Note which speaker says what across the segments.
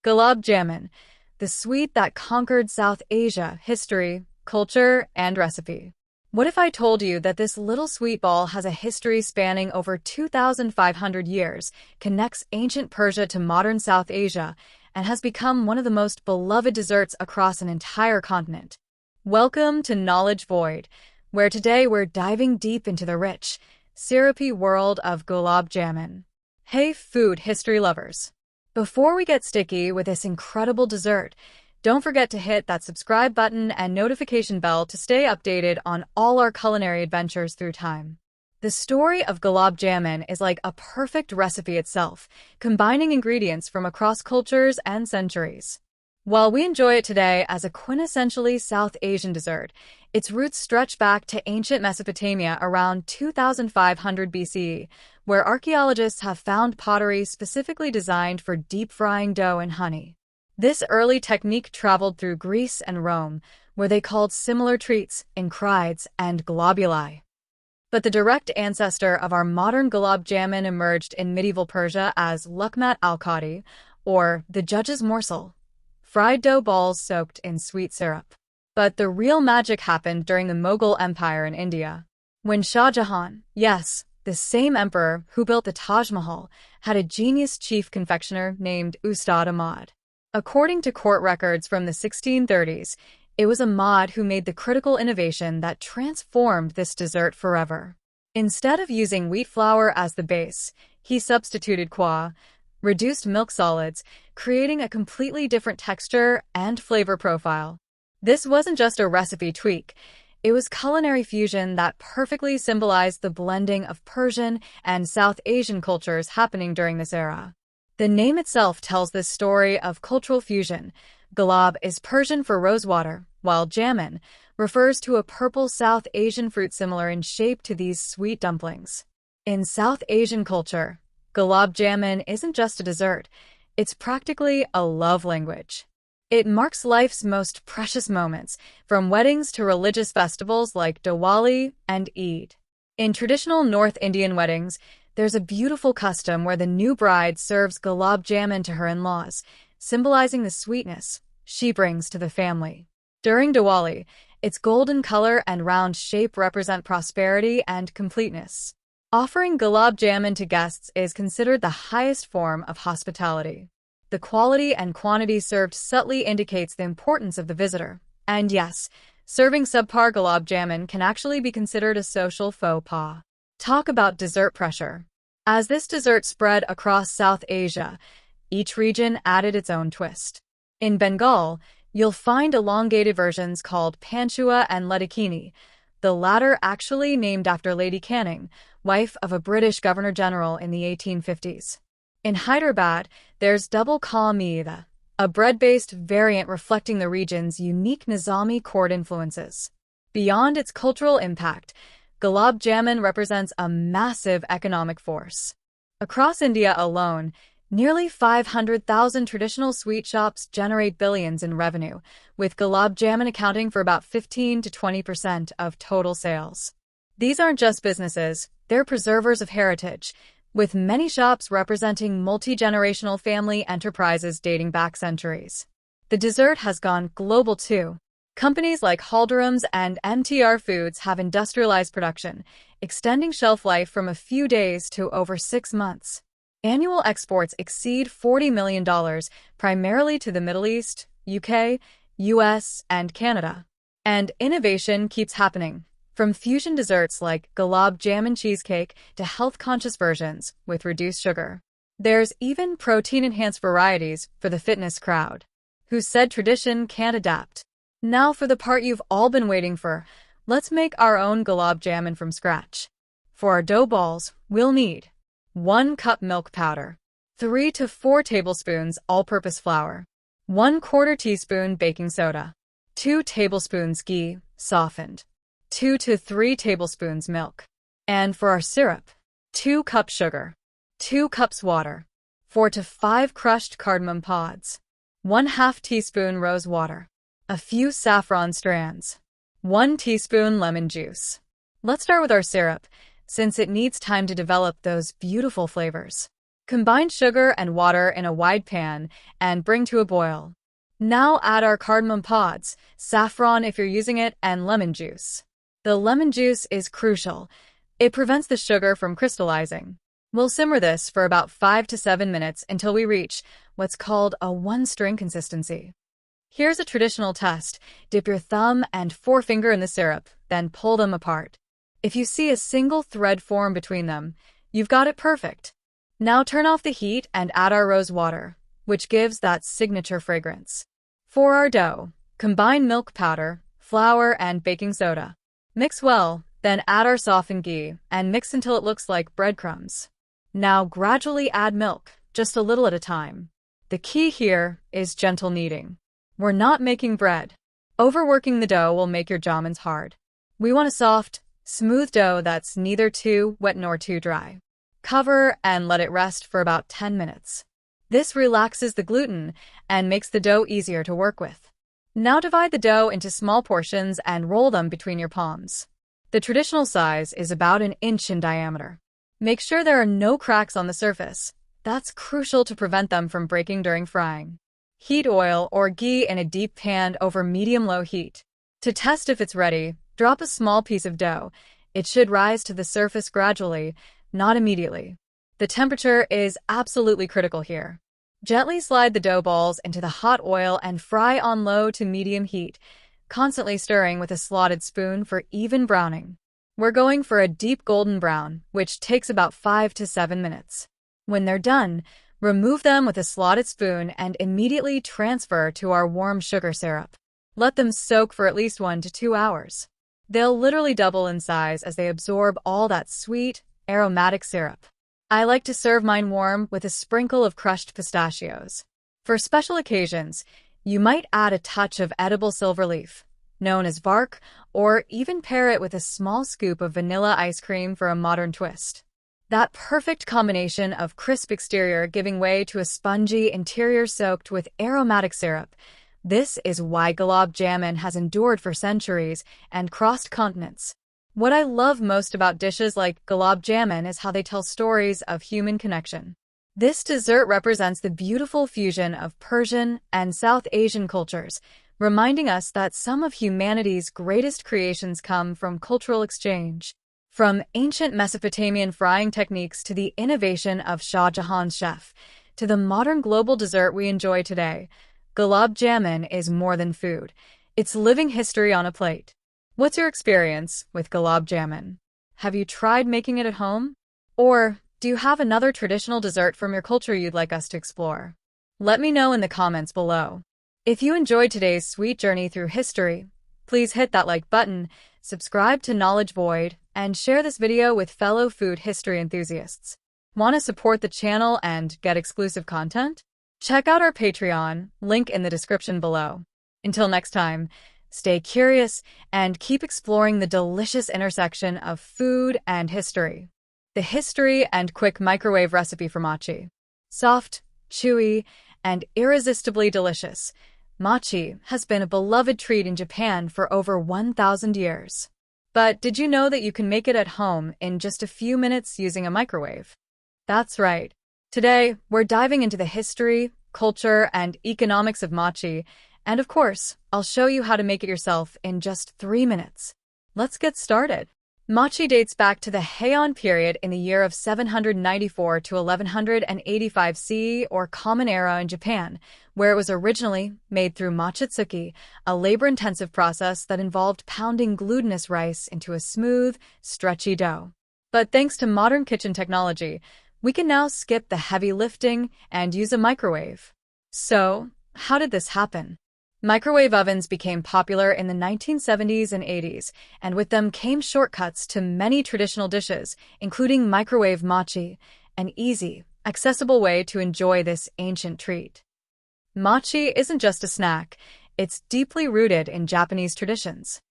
Speaker 1: Gulab Jamun, the sweet that conquered South Asia, history, culture, and recipe. What if I told you that this little sweet ball has a history spanning over 2,500 years, connects ancient Persia to modern South Asia, and has become one of the most beloved desserts across an entire continent? Welcome to Knowledge Void, where today we're diving deep into the rich, syrupy world of Gulab Jamun. Hey, food history lovers! Before we get sticky with this incredible dessert, don't forget to hit that subscribe button and notification bell to stay updated on all our culinary adventures through time. The story of Gulab Jamun is like a perfect recipe itself, combining ingredients from across cultures and centuries. While we enjoy it today as a quintessentially South Asian dessert, its roots stretch back to ancient Mesopotamia around 2500 BCE, where archaeologists have found pottery specifically designed for deep-frying dough in honey. This early technique traveled through Greece and Rome, where they called similar treats encrides and globuli. But the direct ancestor of our modern Gulab Jamun emerged in medieval Persia as luqmat al-qadi, or the judge's morsel, fried dough balls soaked in sweet syrup. But the real magic happened during the Mughal Empire in India, when Shah Jahan, yes, the same emperor who built the Taj Mahal, had a genius chief confectioner named Ustad Ahmad. According to court records from the 1630s, it was Ahmad who made the critical innovation that transformed this dessert forever. Instead of using wheat flour as the base, he substituted quail, reduced milk solids, creating a completely different texture and flavor profile. This wasn't just a recipe tweak. It was culinary fusion that perfectly symbolized the blending of Persian and South Asian cultures happening during this era. The name itself tells this story of cultural fusion. Gulab is Persian for rosewater, while jamun refers to a purple South Asian fruit similar in shape to these sweet dumplings. In South Asian culture, Gulab Jamun isn't just a dessert, it's practically a love language. It marks life's most precious moments, from weddings to religious festivals like Diwali and Eid. In traditional North Indian weddings, there's a beautiful custom where the new bride serves Gulab Jamun to her in-laws, symbolizing the sweetness she brings to the family. During Diwali, its golden color and round shape represent prosperity and completeness. Offering Gulab Jamun to guests is considered the highest form of hospitality. The quality and quantity served subtly indicates the importance of the visitor. And yes, serving subpar Gulab Jamun can actually be considered a social faux pas. Talk about dessert pressure. As this dessert spread across South Asia, each region added its own twist. In Bengal, you'll find elongated versions called panchua and ladakini, the latter actually named after Lady Canning, wife of a British Governor-General in the 1850s. In Hyderabad, there's double ka meeda, a bread-based variant reflecting the region's unique Nizami court influences. Beyond its cultural impact, Gulab Jamun represents a massive economic force. Across India alone, nearly 500,000 traditional sweet shops generate billions in revenue, with Gulab Jamun accounting for about 15 to 20% of total sales. These aren't just businesses, they're preservers of heritage, with many shops representing multi-generational family enterprises dating back centuries. The dessert has gone global too. Companies like Haldiram's and MTR Foods have industrialized production, extending shelf life from a few days to over 6 months. Annual exports exceed $40 million, primarily to the Middle East, UK, US, and Canada. And innovation keeps happening. From fusion desserts like Gulab Jamun cheesecake to health-conscious versions with reduced sugar. There's even protein-enhanced varieties for the fitness crowd, who said tradition can't adapt. Now for the part you've all been waiting for, let's make our own Gulab Jamun from scratch. For our dough balls, we'll need 1 cup milk powder, 3 to 4 tablespoons all-purpose flour, 1/4 teaspoon baking soda, 2 tablespoons ghee, softened, 2 to 3 tablespoons milk. And for our syrup, 2 cups sugar, 2 cups water, 4 to 5 crushed cardamom pods, 1/2 teaspoon rose water, a few saffron strands, 1 teaspoon lemon juice. Let's start with our syrup, since it needs time to develop those beautiful flavors. Combine sugar and water in a wide pan and bring to a boil. Now add our cardamom pods, saffron if you're using it, and lemon juice. The lemon juice is crucial. It prevents the sugar from crystallizing. We'll simmer this for about 5 to 7 minutes until we reach what's called a one-string consistency. Here's a traditional test. Dip your thumb and forefinger in the syrup, then pull them apart. If you see a single thread form between them, you've got it perfect. Now turn off the heat and add our rose water, which gives that signature fragrance. For our dough, combine milk powder, flour, and baking soda. Mix well, then add our softened ghee and mix until it looks like breadcrumbs. Now gradually add milk, just a little at a time. The key here is gentle kneading. We're not making bread. Overworking the dough will make your jamons hard. We want a soft, smooth dough that's neither too wet nor too dry. Cover and let it rest for about 10 minutes. This relaxes the gluten and makes the dough easier to work with. Now divide the dough into small portions and roll them between your palms. The traditional size is about an inch in diameter. Make sure there are no cracks on the surface. That's crucial to prevent them from breaking during frying. Heat oil or ghee in a deep pan over medium-low heat. To test if it's ready, drop a small piece of dough. It should rise to the surface gradually, not immediately. The temperature is absolutely critical here. Gently slide the dough balls into the hot oil and fry on low to medium heat, constantly stirring with a slotted spoon for even browning. We're going for a deep golden brown, which takes about 5 to 7 minutes. When they're done, remove them with a slotted spoon and immediately transfer to our warm sugar syrup. Let them soak for at least 1 to 2 hours. They'll literally double in size as they absorb all that sweet, aromatic syrup. I like to serve mine warm with a sprinkle of crushed pistachios. For special occasions, you might add a touch of edible silver leaf, known as bark, or even pair it with a small scoop of vanilla ice cream for a modern twist. That perfect combination of crisp exterior giving way to a spongy interior soaked with aromatic syrup. This is why Gulab Jamun has endured for centuries and crossed continents. What I love most about dishes like Gulab Jamun is how they tell stories of human connection. This dessert represents the beautiful fusion of Persian and South Asian cultures, reminding us that some of humanity's greatest creations come from cultural exchange. From ancient Mesopotamian frying techniques to the innovation of Shah Jahan's chef, to the modern global dessert we enjoy today, Gulab Jamun is more than food. It's living history on a plate. What's your experience with Gulab Jamun? Have you tried making it at home? Or do you have another traditional dessert from your culture you'd like us to explore? Let me know in the comments below. If you enjoyed today's sweet journey through history, please hit that like button, subscribe to Knowledge Void, and share this video with fellow food history enthusiasts. Want to support the channel and get exclusive content? Check out our Patreon, link in the description below. Until next time, stay curious and keep exploring the delicious intersection of food and history. The history and quick microwave recipe for mochi. Soft, chewy, and irresistibly delicious, mochi has been a beloved treat in Japan for over 1,000 years. But did you know that you can make it at home in just a few minutes using a microwave? That's right. Today, we're diving into the history, culture, and economics of mochi, and of course, I'll show you how to make it yourself in just 3 minutes. Let's get started. Mochi dates back to the Heian period in the year of 794 to 1185 CE, or Common Era in Japan, where it was originally made through machitsuki, a labor-intensive process that involved pounding glutinous rice into a smooth, stretchy dough. But thanks to modern kitchen technology, we can now skip the heavy lifting and use a microwave. So, how did this happen? Microwave ovens became popular in the 1970s and 80s, and with them came shortcuts to many traditional dishes, including microwave mochi, an easy, accessible way to enjoy this ancient treat. Mochi isn't just a snack, it's deeply rooted in Japanese traditions.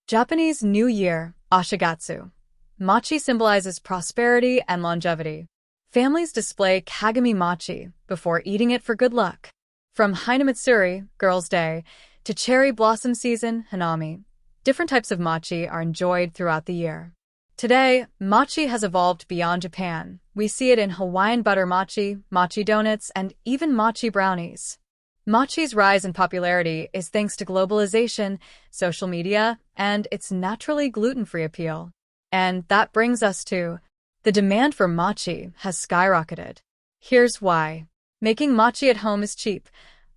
Speaker 1: Japanese New Year, Ashigatsu. Mochi symbolizes prosperity and longevity. Families display kagami mochi before eating it for good luck. From Hinamatsuri, Girls' Day, to cherry blossom season, Hanami, different types of mochi are enjoyed throughout the year. Today, mochi has evolved beyond Japan. We see it in Hawaiian butter mochi, mochi donuts, and even mochi brownies. Mochi's rise in popularity is thanks to globalization, social media, and its naturally gluten-free appeal. And that brings us to the demand for mochi has skyrocketed. Here's why. Making mochi at home is cheap.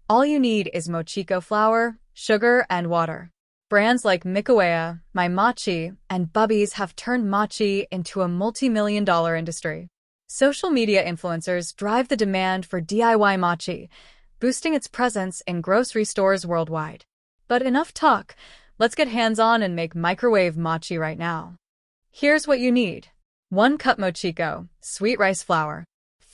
Speaker 1: All you need is mochiko flour, sugar, and water. Brands like Mikoaya, My Mochi, and Bubby's have turned mochi into a multi-million-dollar industry. Social media influencers drive the demand for DIY mochi, boosting its presence in grocery stores worldwide. But enough talk. Let's get hands-on and make microwave mochi right now. Here's what you need. 1 cup mochiko, sweet rice flour,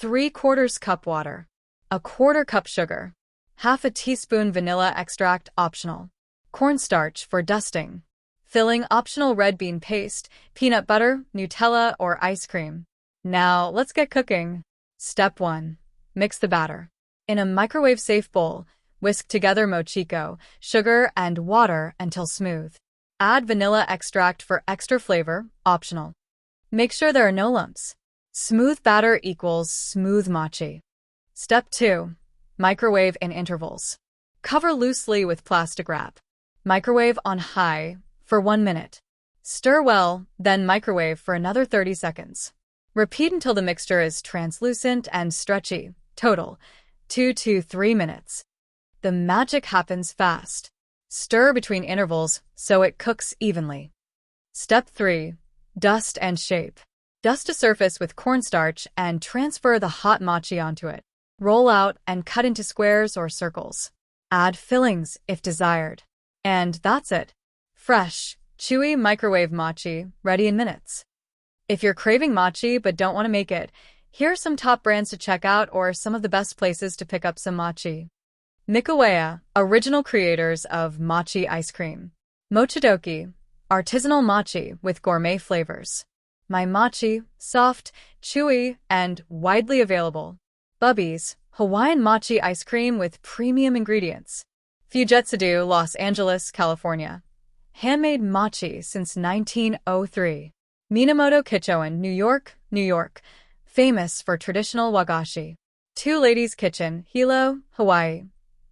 Speaker 1: 3/4 cup water, 1/4 cup sugar, half a teaspoon vanilla extract optional, cornstarch for dusting, filling optional red bean paste, peanut butter, Nutella, or ice cream. Now, let's get cooking. Step 1. Mix the batter. In a microwave-safe bowl, whisk together mochiko, sugar, and water until smooth. Add vanilla extract for extra flavor, optional. Make sure there are no lumps. Smooth batter equals smooth mochi. Step 2. Microwave in intervals. Cover loosely with plastic wrap. Microwave on high for 1 minute. Stir well, then microwave for another 30 seconds. Repeat until the mixture is translucent and stretchy. Total, 2 to 3 minutes. The magic happens fast. Stir between intervals so it cooks evenly. Step 3. Dust and shape. Dust a surface with cornstarch and transfer the hot mochi onto it. Roll out and cut into squares or circles. Add fillings if desired. And that's it. Fresh, chewy microwave mochi, ready in minutes. If you're craving mochi but don't want to make it, here are some top brands to check out or some of the best places to pick up some mochi. Mikoaya, original creators of mochi ice cream. Mochidoki, artisanal mochi with gourmet flavors. My Mochi, soft, chewy, and widely available. Bubby's, Hawaiian mochi ice cream with premium ingredients. Fujetsudo, Los Angeles, California. Handmade mochi since 1903. Minamoto Kitchen, New York, New York. Famous for traditional wagashi. Two Ladies Kitchen, Hilo, Hawaii.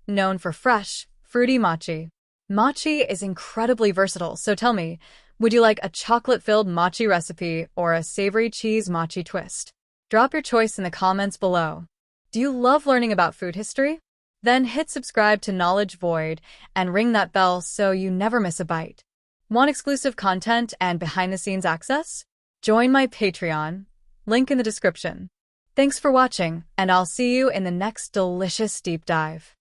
Speaker 1: Known for fresh, fruity mochi. Mochi is incredibly versatile, so tell me, would you like a chocolate-filled mochi recipe or a savory cheese mochi twist? Drop your choice in the comments below. Do you love learning about food history? Then hit subscribe to Knowledge Void and ring that bell so you never miss a bite. Want exclusive content and behind-the-scenes access? Join my Patreon, link in the description. Thanks for watching, and I'll see you in the next delicious deep dive.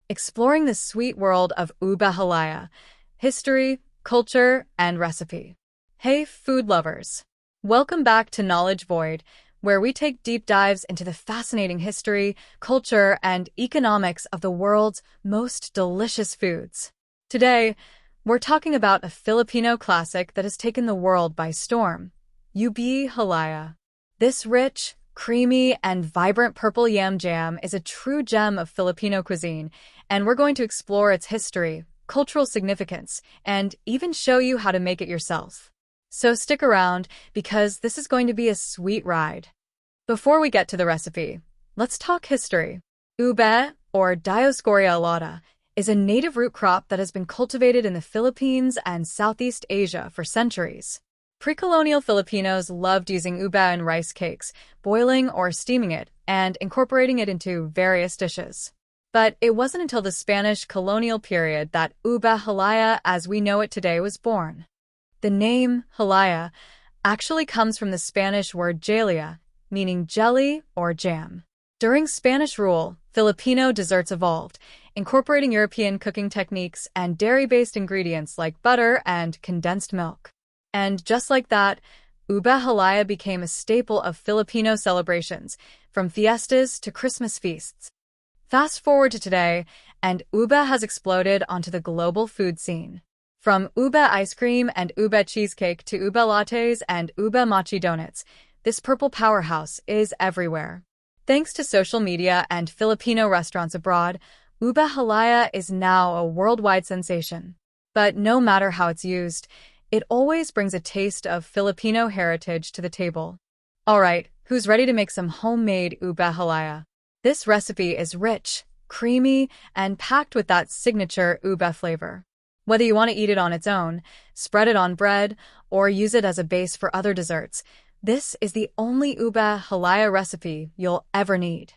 Speaker 1: Exploring the sweet world of Uba Halaya, history, culture, and recipe. Hey food lovers! Welcome back to Knowledge Void, where we take deep dives into the fascinating history, culture, and economics of the world's most delicious foods. Today, we're talking about a Filipino classic that has taken the world by storm, Ubi Halaya. This rich, creamy, and vibrant purple yam jam is a true gem of Filipino cuisine, and we're going to explore its history, cultural significance, and even show you how to make it yourself. So stick around, because this is going to be a sweet ride. Before we get to the recipe, let's talk history. Ube, or Dioscorea alata, is a native root crop that has been cultivated in the Philippines and Southeast Asia for centuries. Pre-colonial Filipinos loved using ube in rice cakes, boiling or steaming it, and incorporating it into various dishes. But it wasn't until the Spanish colonial period that ube halaya as we know it today was born. The name halaya actually comes from the Spanish word gelia, meaning jelly or jam. During Spanish rule, Filipino desserts evolved, incorporating European cooking techniques and dairy-based ingredients like butter and condensed milk. And just like that, ube halaya became a staple of Filipino celebrations, from fiestas to Christmas feasts. Fast forward to today, and ube has exploded onto the global food scene. From ube ice cream and ube cheesecake to ube lattes and ube mochi donuts, this purple powerhouse is everywhere. Thanks to social media and Filipino restaurants abroad, ube halaya is now a worldwide sensation. But no matter how it's used, It always brings a taste of Filipino heritage to the table. Alright, who's ready to make some homemade ube halaya? This recipe is rich, creamy, and packed with that signature ube flavor. Whether you want to eat it on its own, spread it on bread, or use it as a base for other desserts, this is the only ube halaya recipe you'll ever need.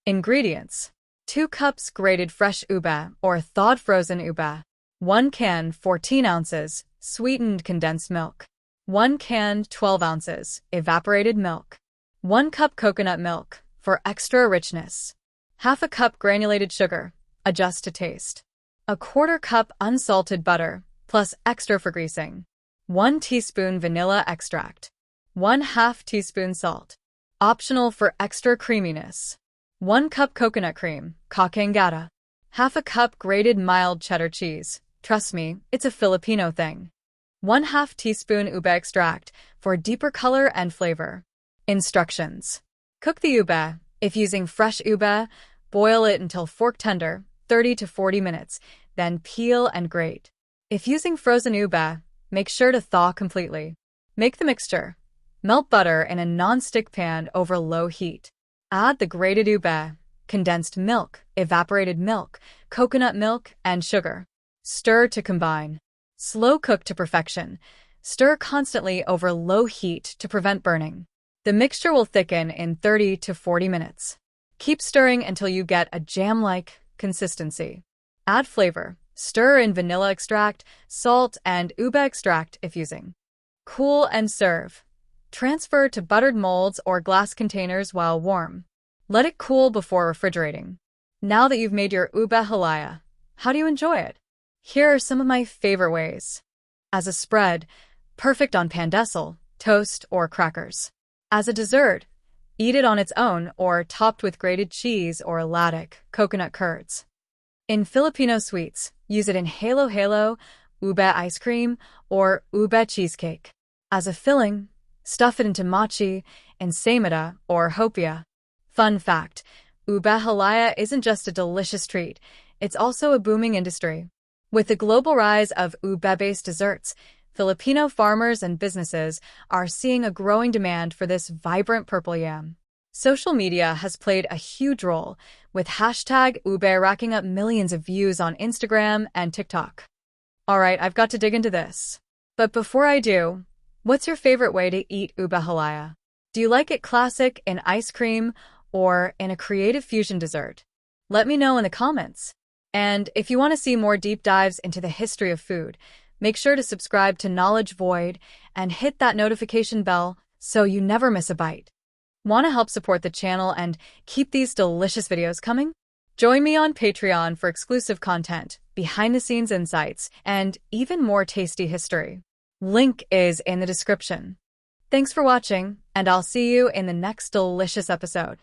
Speaker 1: Ingredients: 2 cups grated fresh ube or thawed frozen ube, 1 can 14 ounces sweetened condensed milk, 1 can 12 ounces evaporated milk, 1 cup coconut milk for extra richness, half a cup granulated sugar, adjust to taste, a 1/4 cup unsalted butter plus extra for greasing, 1 teaspoon vanilla extract, 1/2 teaspoon salt, optional for extra creaminess, 1 cup coconut cream, kakangata, half a cup grated mild cheddar cheese. Trust me, it's a Filipino thing. 1/2 teaspoon ube extract for deeper color and flavor. Instructions: cook the ube. If using fresh ube, boil it until fork tender, 30 to 40 minutes, then peel and grate. If using frozen ube, make sure to thaw completely. Make the mixture. Melt butter in a non-stick pan over low heat. Add the grated ube, condensed milk, evaporated milk, coconut milk, and sugar. Stir to combine. Slow cook to perfection. Stir constantly over low heat to prevent burning. The mixture will thicken in 30 to 40 minutes. Keep stirring until you get a jam-like consistency. Add flavor. Stir in vanilla extract, salt, and ube extract if using. Cool and serve. Transfer to buttered molds or glass containers while warm. Let it cool before refrigerating. Now that you've made your ube halaya, how do you enjoy it? Here are some of my favorite ways. As a spread, perfect on pandesal, toast, or crackers. As a dessert, eat it on its own or topped with grated cheese or laddick, coconut curds. In Filipino sweets, use it in halo-halo, ube ice cream, or ube cheesecake. As a filling, stuff it into mochi, ensaymada, or hopia. Fun fact, ube halaya isn't just a delicious treat, it's also a booming industry. With the global rise of ube-based desserts, Filipino farmers and businesses are seeing a growing demand for this vibrant purple yam. Social media has played a huge role, with hashtag ube racking up millions of views on Instagram and TikTok. Alright, I've got to dig into this. But before I do, what's your favorite way to eat ube halaya? Do you like it classic in ice cream or in a creative fusion dessert? Let me know in the comments. And if you want to see more deep dives into the history of food, make sure to subscribe to Knowledge Void and hit that notification bell so you never miss a bite. Want to help support the channel and keep these delicious videos coming? Join me on Patreon for exclusive content, behind-the-scenes insights, and even more tasty history. Link is in the description. Thanks for watching, and I'll see you in the next delicious episode.